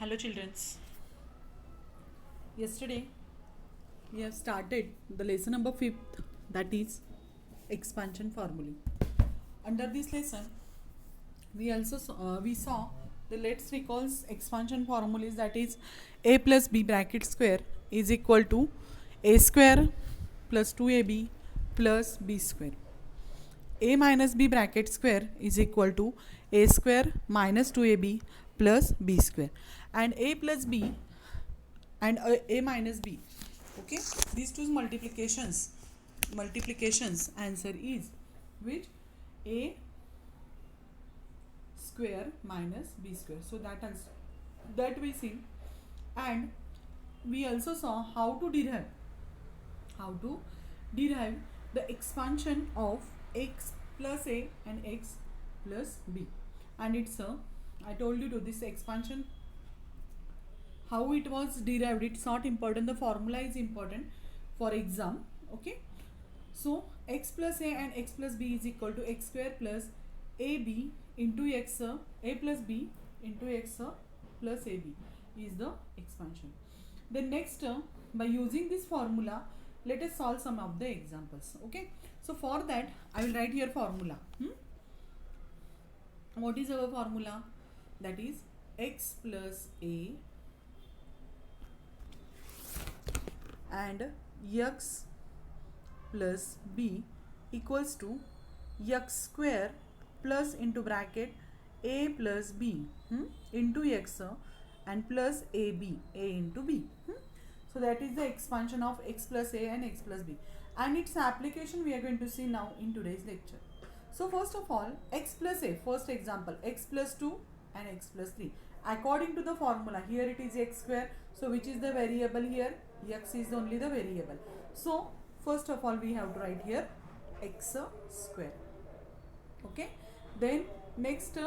Hello, childrens. Yesterday we have started the lesson number 5th, that is expansion formulae. Under this lesson, we saw the let's recalls expansion formulas, that is a plus b bracket square is equal to a square plus 2ab plus b square. A minus b bracket square is equal to a square minus 2ab plus b square, and a plus b and a minus b. Okay, these two multiplications answer is which? A square minus b square. So that we see, and we also saw how to derive the expansion of x plus a and x plus b. And it's a I told you to this expansion, how it was derived, it's not important, the formula is important for exam. Okay, so x plus a and x plus b is equal to x square plus ab into x a plus b into x plus ab is the expansion. Then next, by using this formula, let us solve some of the examples. Okay, so for that I will write here formula. What is our formula? That is x plus a and x plus b equals to x square plus into bracket a plus b into x and plus a into b. So that is the expansion of x plus a and x plus b, and its application we are going to see now in today's lecture. So first of all, x plus a, first example, x plus 2 and x plus 3. According to the formula, here it is x square, so which is the variable here? X is only the variable. So first of all we have to write here x square. Okay, then next,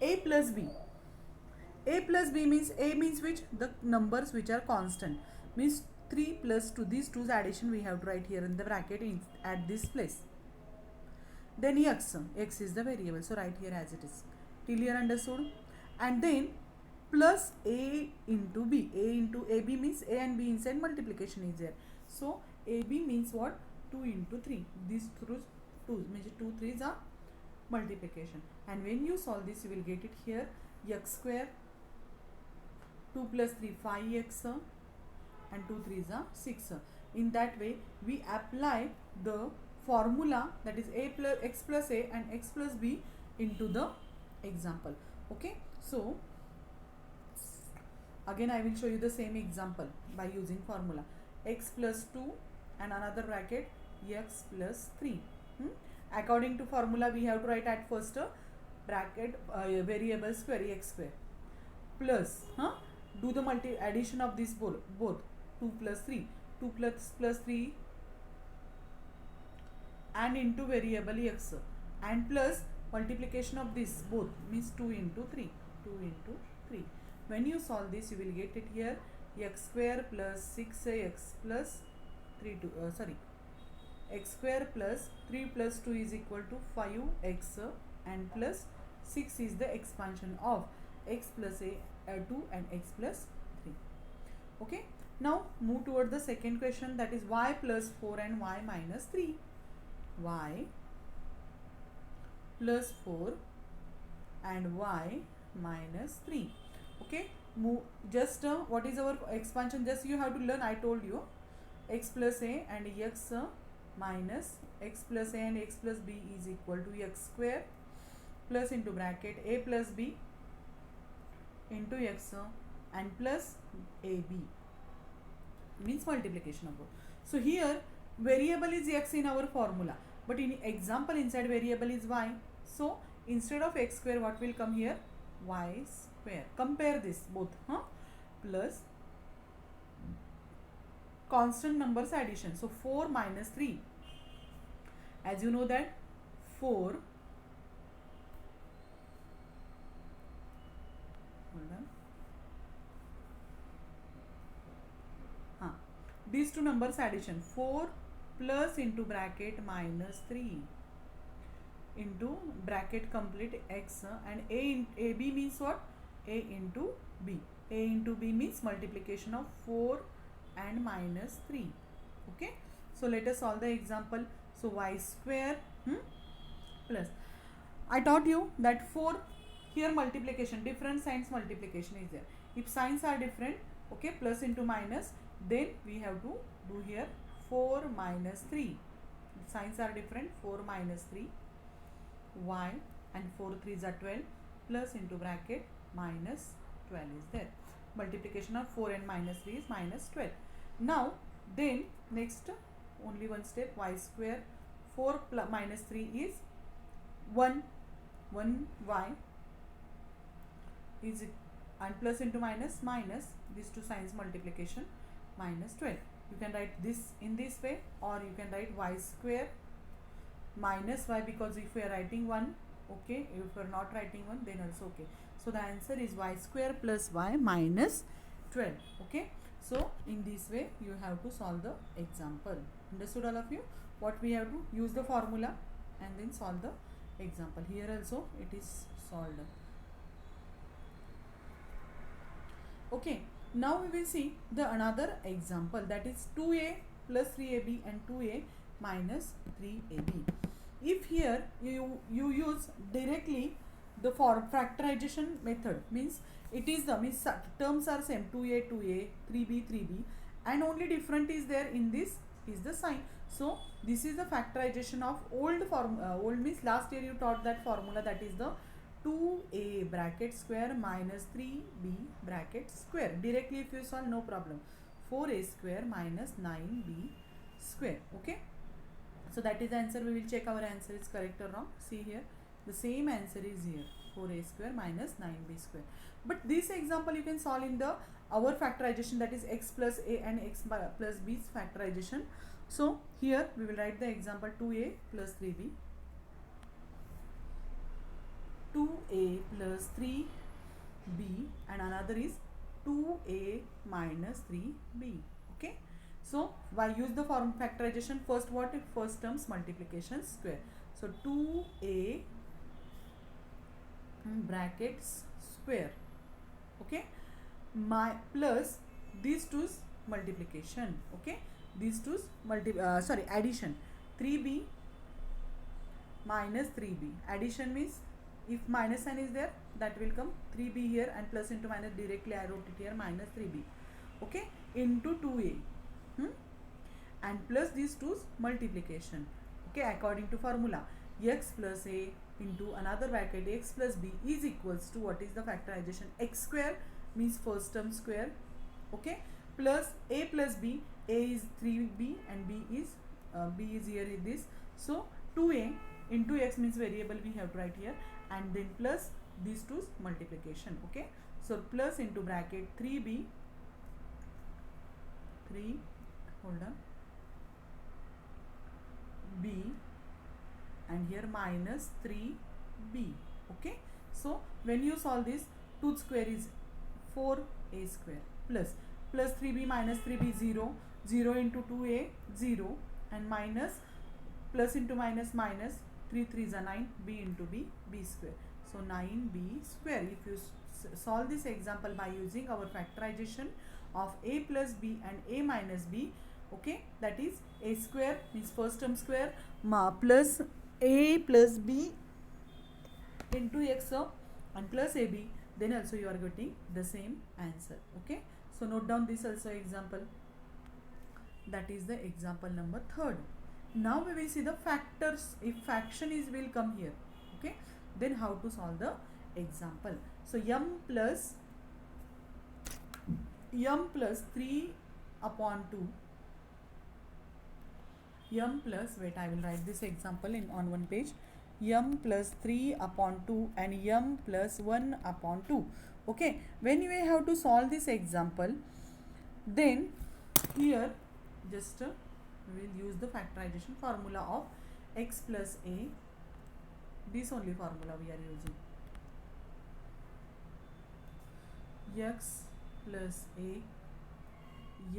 a plus b. A plus b means, a means which? The numbers which are constant, means 3 plus 2, these two's addition we have to write here in the bracket at this place. Then x is the variable, so write here as it is. Till here understood? And then plus a into b. A into ab means a and b inside, multiplication is there. So ab means what? 2 into 3. These through 2 means 2 3s are multiplication. And when you solve this, you will get it here x square, 2 plus 3 5x and 2 3s are 6. In that way we apply the formula, that is a plus x plus a and x plus b into the example. Okay, so again I will show you the same example by using formula x plus 2 and another bracket x plus 3. According to formula we have to write at first bracket variable square x square plus do the addition of this both 2 plus 3, 2 plus 3 and into variable x, and plus multiplication of this both means 2 into 3, 2 into 3. When you solve this, you will get it here x square plus 6x plus 3 x square plus 3 plus 2 is equal to 5x and plus 6 is the expansion of x plus a 2 and x plus 3. Okay, now move toward the second question, that is y plus 4 and y minus 3. Y plus 4 and y minus 3. Okay, move just what is our expansion? Just you have to learn, I told you, x plus a and x minus x plus a and x plus b is equal to x square plus into bracket a plus b into x and plus ab, means multiplication of both. So here variable is x in our formula, but in example inside variable is y. So instead of x square, what will come here? Y square. Compare this both, plus constant numbers addition. So 4 minus 3. As you know that 4, hold on, these two numbers addition, 4 plus into bracket minus 3 into bracket complete x and a in ab means what? a into b. A into b means multiplication of 4 and minus 3. Okay, so let us solve the example. So y square plus, I taught you that 4, here multiplication, different signs multiplication is there. If signs are different, okay, plus into minus, then we have to do here 4 minus 3. If signs are different, 4 minus 3 y, and 4 3s are 12, plus into bracket minus 12 is there. Multiplication of 4 and minus 3 is minus 12. Now then next, only one step, y square 4 plus minus 3 is 1 y is it, and plus into minus minus, these two signs multiplication, minus 12. You can write this in this way, or you can write y square minus y, because if we are writing 1, okay, if we are not writing 1 then also okay. So the answer is y square plus y minus 12. Okay, so in this way you have to solve the example. Understood all of you? What we have to use the formula and then solve the example. Here also it is solved. Okay, now we will see the another example, that is 2a plus 3ab and 2a minus 3ab. If here you use directly the factorization method, means it is the terms are same, 2a 2a, 3b 3b, and only different is there in this is the sign. So this is the factorization of old form. Old means last year you taught that formula, that is the 2a bracket square minus 3b bracket square. Directly if you solve, no problem, 4a square minus 9b square. Okay, so that is the answer. We will check our answer is correct or wrong. See here, the same answer is here, 4a square minus 9b square. But this example you can solve in the our factorization, that is x plus a and x plus b's factorization. So here we will write the example 2a plus 3b, 2a plus 3b, and another is 2a minus 3b. Okay, so why use the form factorization? First what? First terms multiplication square. So 2a brackets square, okay, my plus these two's multiplication, okay, these two's addition, 3b minus 3b. Addition means if minus sign is there, that will come 3b here, and plus into minus, directly I wrote it here minus 3b, okay, into 2a, and plus these two's multiplication, okay, according to formula, x plus a into another bracket x plus b is equals to, what is the factorization? X square means first term square, okay, plus a plus b. A is 3b and b is here in this. So 2a into x means variable we have to write here, and then plus these two's multiplication. Okay, so plus into bracket 3b, 3, hold on, b, and here minus 3b. Okay, so when you solve this, 2 square is 4a square, plus 3b minus 3b 0, 0 into 2a 0, and minus plus into minus minus, 3 3s are 9, b into b, b square. So 9b square. If you solve this example by using our factorization of a plus b and a minus b, okay, that is a square means first term square plus a plus b into x and plus ab, then also you are getting the same answer. Okay, so note down this also example. That is the example number 3rd. Now we will see the factors. If fraction is will come here, okay, then how to solve the example. So m plus 3 upon 2, m plus, wait, I will write this example on one page, m plus 3 upon 2 and m plus 1 upon 2. Okay, when you have to solve this example, then here just we will use the factorization formula of x plus a. This only formula we are using. X plus a,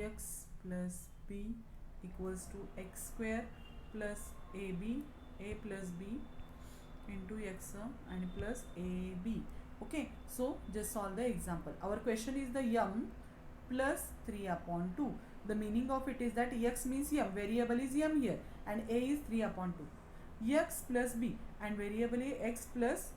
x plus b equals to x square plus ab, a plus b into x and plus ab. Okay, so just solve the example. Our question is the m plus 3 upon 2. The meaning of it is that x means m, variable is m here, and a is 3 upon 2. X plus b, and variable is x plus,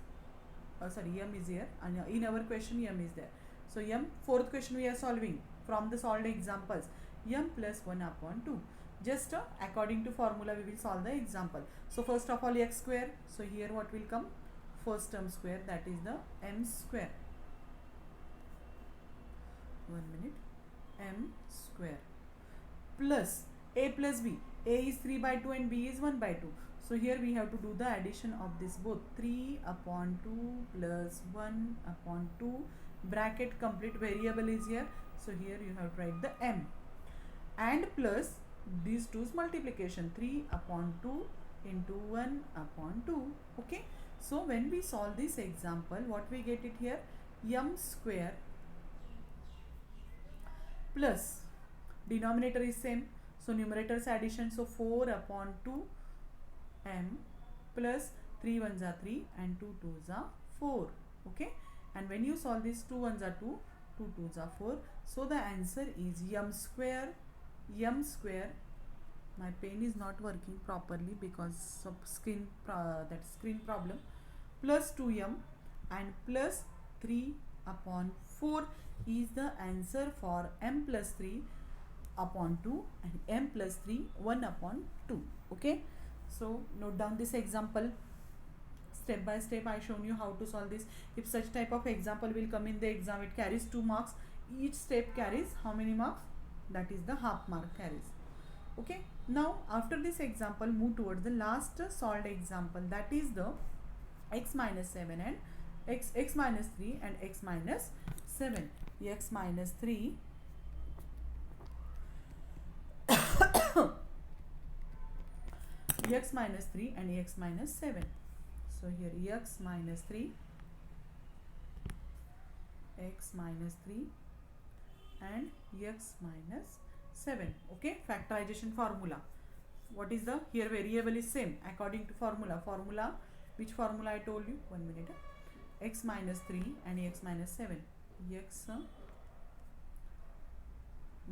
m is here, and in our question m is there. So m, fourth question we are solving from the solved examples. M plus 1 upon 2. Just according to formula we will solve the example. So first of all x square. So here what will come? First term square, that is the m square. 1 minute. M square plus a plus b. A is 3 by 2 and b is 1 by 2. So here we have to do the addition of this both. 3 upon 2 plus 1 upon 2. Bracket complete, variable is here. So here you have to write the m. And plus these two's multiplication. 3 upon 2 into 1 upon 2. Okay. So when we solve this example, what we get it here? M square plus denominator is same, so numerator's addition, so 4 upon 2 m plus 3 ones are 3 and 2 twos are 4. Okay, and when you solve this, 2 ones are 2, 2 twos are 4. So the answer is m square. My pen is not working properly because of screen problem, plus 2m and plus 3 upon 4 is the answer for m plus 3 upon 2 and m plus 3 1 upon 2. Okay, so note down this example. Step by step I shown you how to solve this. If such type of example will come in the exam, it carries 2 marks. Each step carries how many marks? That is the half mark carries. Okay, now after this example, move towards the last solved example, that is the x minus 7 and x minus 3 and x minus 7. X minus 3 x minus 3 and x minus 7. So here x minus 3, x minus 3 and x minus 7. Okay, factorization formula. What is the, here variable is same according to formula. Which formula I told you? 1 minute. X minus 3 and x minus 7. X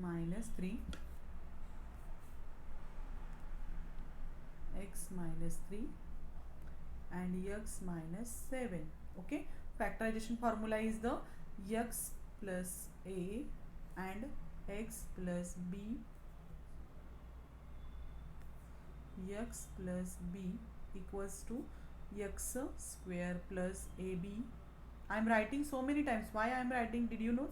minus 3, x minus 3 and x minus 7. Okay, factorization formula is the x plus a and x plus b, x plus b equals to x square plus ab. I am writing so many times. Why I am writing? Did you know?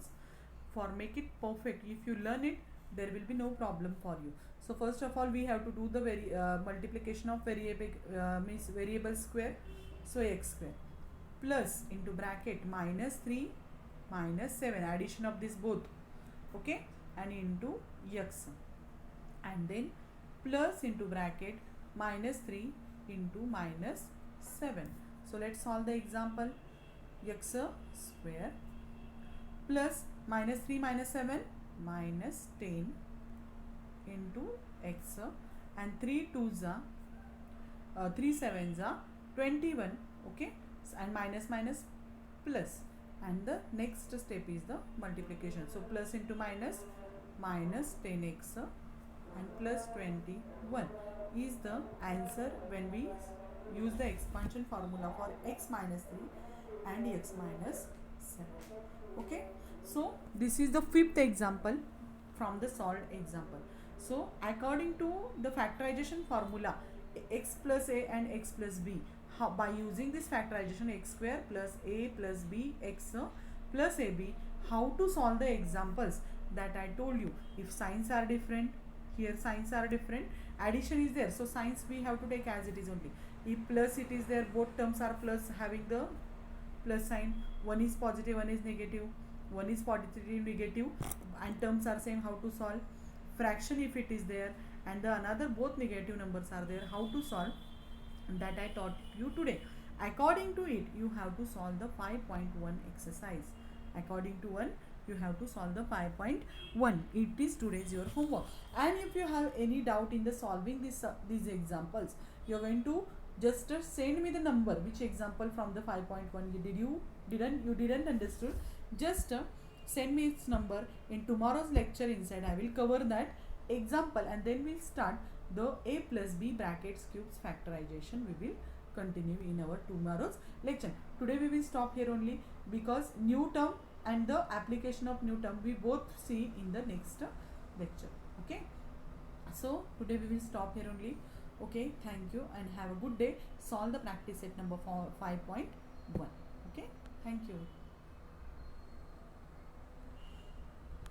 For make it perfect. If you learn it, there will be no problem for you. So first of all, we have to do the multiplication of variable square. So x square plus into bracket minus 3 minus 7, addition of this both. Okay, and into x, and then plus into bracket minus 3 into minus 7. So let's solve the example. X square plus minus 3 minus 7 minus 10 into x, and 3 2s are 3 7s are 21. Okay, and minus minus plus, and the next step is the multiplication. So plus into minus, minus 10x and plus 21 is the answer when we use the expansion formula for x minus 3 and x minus 7. Okay, so this is the fifth example from the solved example. So according to the factorization formula, x plus a and x plus b, by using this factorization, x square plus a plus b x plus ab, how to solve the examples that I told you. If signs are different, here signs are different, addition is there, so signs we have to take as it is only. If plus it is there, both terms are plus, having the plus sign. One is positive, one is negative, one is positive, negative, and terms are same. How to solve? Fraction if it is there and the another both negative numbers are there, how to solve? That I taught you today. According to it, you have to solve the 5.1 exercise. According to one, you have to solve the 5.1. It is today's your homework. And if you have any doubt in the solving these examples, you are going to just send me the number, which example from the 5.1 did you didn't understood, just send me its number. In tomorrow's lecture inside I will cover that example, and then we'll start the a plus b brackets cubes factorization. We will continue in our tomorrow's lecture. Today we will stop here only, because new term and the application of new term we both see in the next lecture. Okay, so today we will stop here only. Okay, thank you and have a good day. Solve the practice set number 5.1. Okay, thank you.